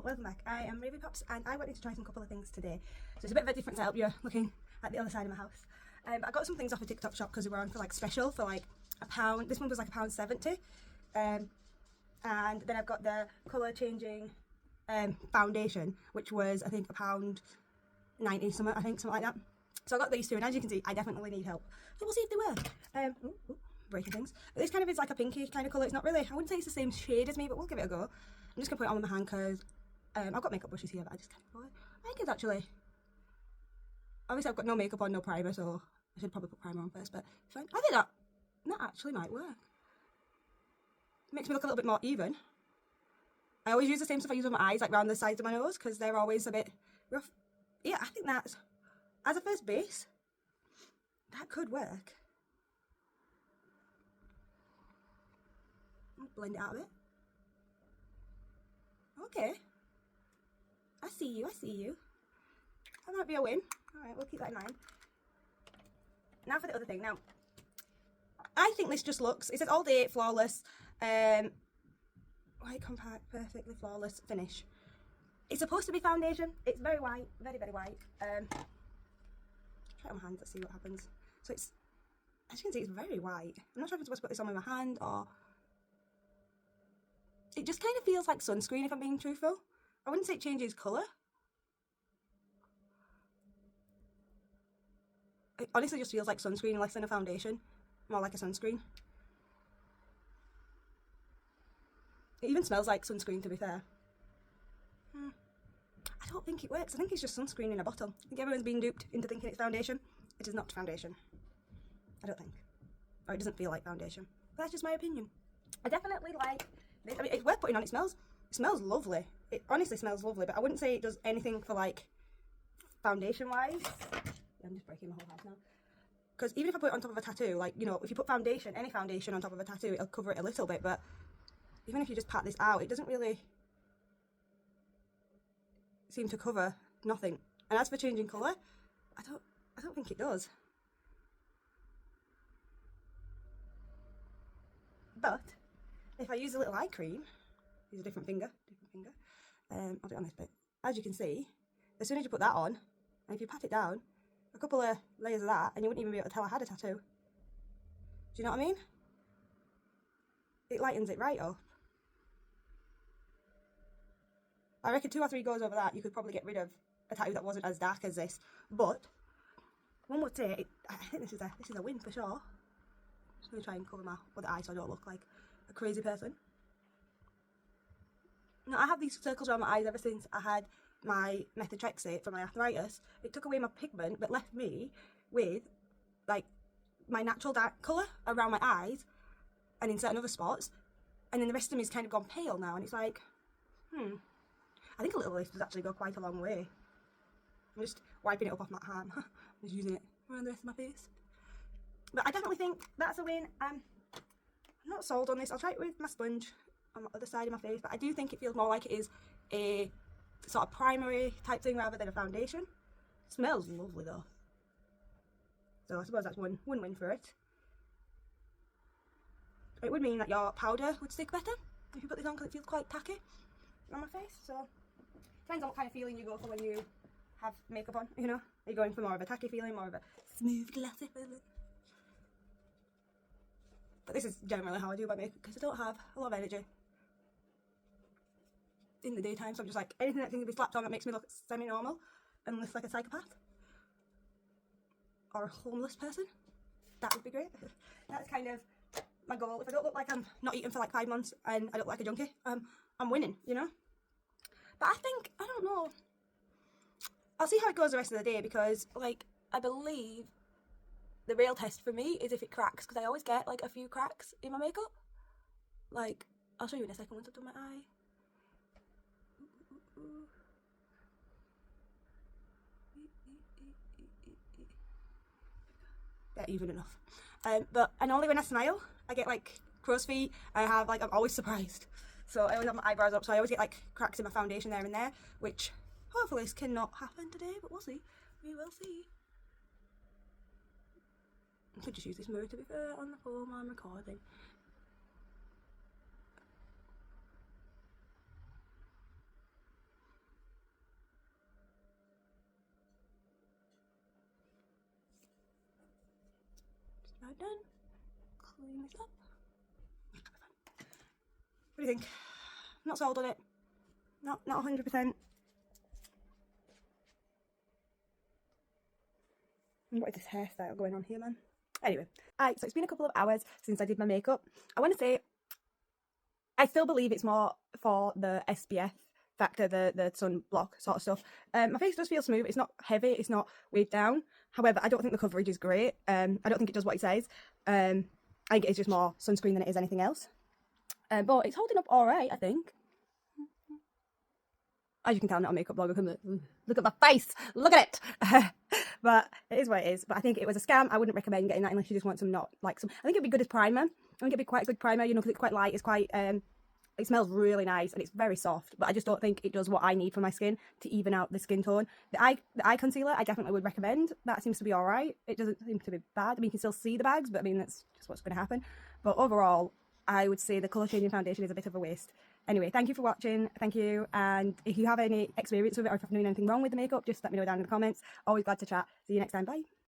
welcome back. I am RaviePops and I wanted to try some couple of things today. So it's a bit of a different setup. You're looking at the other side of my house. I got some things off a TikTok shop because they were on for like special for like £1. This one was like £1.70. And then I've got the colour changing foundation, which was I think £1.90 something like that. So I got these two, and as you can see, I definitely need help. So we'll see if they work. Breaking things. But this kind of is like a pinky kind of colour. It's not really, I wouldn't say it's the same shade as me, but we'll give it a go. I'm just going to put it on with my hand because I've got makeup brushes here, but I just kind of thought I think it's actually, obviously I've got no makeup on, no primer, so I should probably put primer on first, but it's fine. I think that actually might work. Makes me look a little bit more even. I always use the same stuff I use on my eyes, like round the sides of my nose, because they're always a bit rough. Yeah, I think that's, as a first base, that could work. Blend it out a bit. Okay. I see you. That might be a win. Alright, we'll keep that in mind. Now for the other thing. Now, I think this just looks, it says all day flawless, white compact, perfectly flawless finish. It's supposed to be foundation. It's very white, very, very white. Try it on my hand, let's see what happens. So it's, as you can see, it's very white. I'm not sure if I'm supposed to put this on with my hand or... It just kind of feels like sunscreen, if I'm being truthful. I wouldn't say it changes colour. It honestly just feels like sunscreen less than a foundation. More like a sunscreen. It even smells like sunscreen, to be fair. I don't think it works. I think it's just sunscreen in a bottle. I think everyone's been duped into thinking it's foundation. It is not foundation. I don't think. Or it doesn't feel like foundation. But that's just my opinion. I definitely like this. I mean, it's worth putting on. It smells lovely. It honestly smells lovely, but I wouldn't say it does anything for like foundation wise. Yeah, I'm just breaking my whole house now. Because even if I put it on top of a tattoo, like, you know, if you put foundation, any foundation on top of a tattoo, it'll cover it a little bit, but even if you just pat this out, it doesn't really seem to cover nothing. And as for changing colour, I don't think it does. But if I use a little eye cream, use a different finger, I'll do it on this bit. As you can see, as soon as you put that on, and if you pat it down, a couple of layers of that, and you wouldn't even be able to tell I had a tattoo. Do you know what I mean? It lightens it right up. I reckon 2 or 3 goes over that, you could probably get rid of a tattoo that wasn't as dark as this. But one would say, I think this is a win for sure. Just going to try and cover my other eye so I don't look like a crazy person. Now, I have these circles around my eyes ever since I had my methotrexate for my arthritis. It took away my pigment but left me with like my natural dark colour around my eyes and in certain other spots, and then the rest of me has kind of gone pale now, and it's like, I think a little of this does actually go quite a long way. I'm just wiping it up off my hand. I'm just using it around the rest of my face. But I definitely think that's a win. I'm not sold on this. I'll try it with my sponge on the other side of my face, but I do think it feels more like it is a sort of primary type thing rather than a foundation. It smells lovely though. So I suppose that's one win for it. It would mean that your powder would stick better if you put this on, because it feels quite tacky on my face. So depends on what kind of feeling you go for when you have makeup on, you know. Are you going for more of a tacky feeling, more of a smooth glassy feeling? But this is generally how I do my makeup, because I don't have a lot of energy in the daytime, so I'm just like, anything that can be slapped on that makes me look semi-normal and less like a psychopath or a homeless person, that would be great. That's kind of my goal. If I don't look like I'm not eating for like 5 months and I don't look like a junkie, I'm winning, you know. But I think, I don't know, I'll see how it goes the rest of the day, because like, I believe the real test for me is if it cracks, because I always get like a few cracks in my makeup. Like, I'll show you in a second once I've done my eye. They're even enough. But and only when I smile, I get like crow's feet. I'm always surprised. So I always have my eyebrows up, so I always get like cracks in my foundation there and there, which hopefully this cannot happen today, but we'll see. We will see. I could just use this mirror, to be fair, on the phone while I'm recording. about done. Clean this up. What do you think? Not sold on it. Not 100%. What is this hairstyle going on here, man? Anyway, so it's been a couple of hours since I did my makeup. I want to say, I still believe it's more for the SPF factor, the sunblock sort of stuff. My face does feel smooth. It's not heavy. It's not weighed down. However, I don't think the coverage is great. I don't think it does what it says. I think it's just more sunscreen than it is anything else. But it's holding up all right, I think. As you can tell, I'm not a makeup blogger. Look at my face. Look at it. But it is what it is. But I think it was a scam. I wouldn't recommend getting that unless you just want some I think it'd be good as primer. I think it'd be quite a good primer, you know, because it's quite light. It's quite, it smells really nice and it's very soft. But I just don't think it does what I need for my skin to even out the skin tone. The eye concealer, I definitely would recommend. That seems to be all right. It doesn't seem to be bad. I mean, you can still see the bags, but I mean, that's just what's going to happen. But overall, I would say the colour changing foundation is a bit of a waste. Anyway, thank you for watching. Thank you. And if you have any experience with it or if you're doing anything wrong with the makeup, just let me know down in the comments. Always glad to chat. See you next time. Bye.